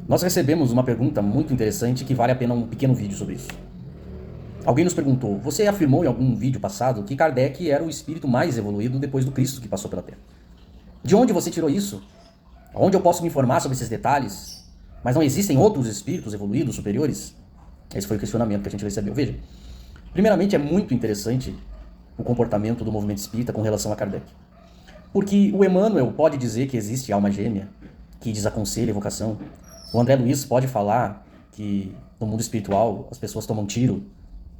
Nós recebemos uma pergunta muito interessante que vale a pena um pequeno vídeo sobre isso. Alguém nos perguntou: você afirmou em algum vídeo passado que Kardec era o espírito mais evoluído depois do Cristo que passou pela Terra. De onde você tirou isso? Onde eu posso me informar sobre esses detalhes? Mas não existem outros espíritos evoluídos, superiores? Esse foi o questionamento que a gente recebeu. Veja, primeiramente é muito interessante o comportamento do movimento espírita com relação a Kardec. Porque o Emmanuel pode dizer que existe alma gêmea, que desaconselha a evocação. O André Luiz pode falar que no mundo espiritual as pessoas tomam tiro,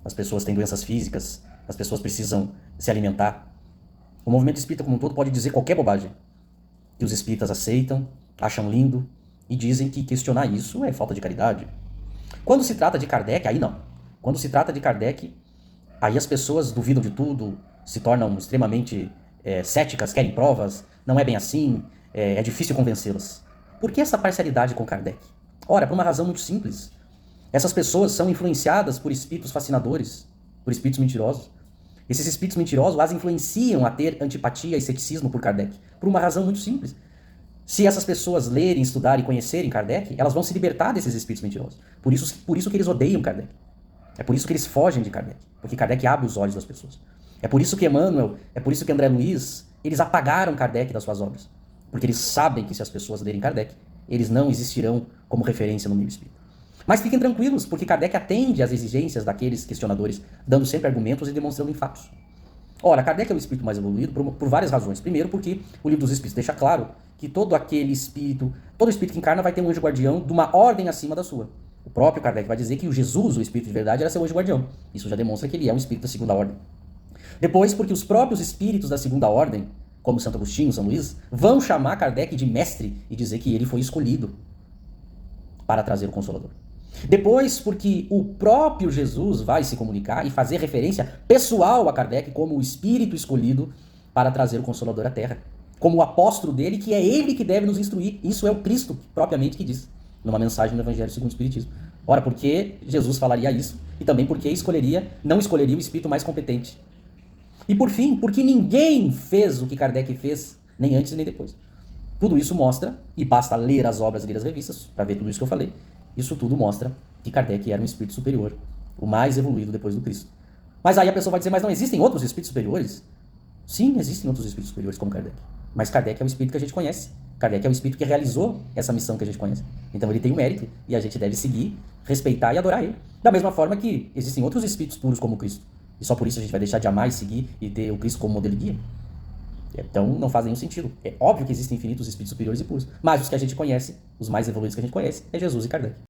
as pessoas têm doenças físicas, as pessoas precisam se alimentar. O movimento espírita como um todo pode dizer qualquer bobagem, que os espíritas aceitam, acham lindo e dizem que questionar isso é falta de caridade. Quando se trata de Kardec, aí não. Quando se trata de Kardec, aí as pessoas duvidam de tudo, se tornam extremamente céticas, querem provas, não é bem assim, é difícil convencê-las. Por que essa parcialidade com Kardec? Ora, por uma razão muito simples. Essas pessoas são influenciadas por espíritos fascinadores, por espíritos mentirosos. Esses espíritos mentirosos as influenciam a ter antipatia e ceticismo por Kardec, por uma razão muito simples. Se essas pessoas lerem, estudarem e conhecerem Kardec, elas vão se libertar desses espíritos mentirosos. Por isso que eles odeiam Kardec. É por isso que eles fogem de Kardec, porque Kardec abre os olhos das pessoas. É por isso que Emmanuel, é por isso que André Luiz, eles apagaram Kardec das suas obras. Porque eles sabem que se as pessoas lerem Kardec, eles não existirão como referência no meio espírita. Mas fiquem tranquilos, porque Kardec atende às exigências daqueles questionadores, dando sempre argumentos e demonstrando em fatos. Ora, Kardec é o espírito mais evoluído por várias razões. Primeiro, porque o Livro dos Espíritos deixa claro que todo espírito que encarna vai ter um anjo guardião de uma ordem acima da sua. O próprio Kardec vai dizer que o Jesus, o espírito de verdade, era seu anjo guardião. Isso já demonstra que ele é um espírito da segunda ordem. Depois, porque os próprios espíritos da segunda ordem, como Santo Agostinho, São Luís, vão chamar Kardec de mestre e dizer que ele foi escolhido para trazer o Consolador. Depois, porque o próprio Jesus vai se comunicar e fazer referência pessoal a Kardec como o espírito escolhido para trazer o Consolador à Terra. Como o apóstolo dele, que é ele que deve nos instruir. Isso é o Cristo propriamente que diz, numa mensagem do Evangelho segundo o Espiritismo. Ora, por que Jesus falaria isso? E também porque não escolheria o espírito mais competente. E por fim, porque ninguém fez o que Kardec fez, nem antes nem depois. Tudo isso mostra, e basta ler as obras e ler as revistas, para ver tudo isso que eu falei, isso tudo mostra que Kardec era um espírito superior, o mais evoluído depois do Cristo. Mas aí a pessoa vai dizer, mas não existem outros espíritos superiores? Sim, existem outros espíritos superiores como Kardec. Mas Kardec é o espírito que a gente conhece. Kardec é o espírito que realizou essa missão que a gente conhece. Então ele tem o mérito e a gente deve seguir, respeitar e adorar ele. Da mesma forma que existem outros espíritos puros como Cristo. E só por isso a gente vai deixar de amar e seguir e ter o Cristo como modelo e guia. Então não faz nenhum sentido. É óbvio que existem infinitos espíritos superiores e puros. Mas os que a gente conhece, os mais evoluídos que a gente conhece, é Jesus e Kardec.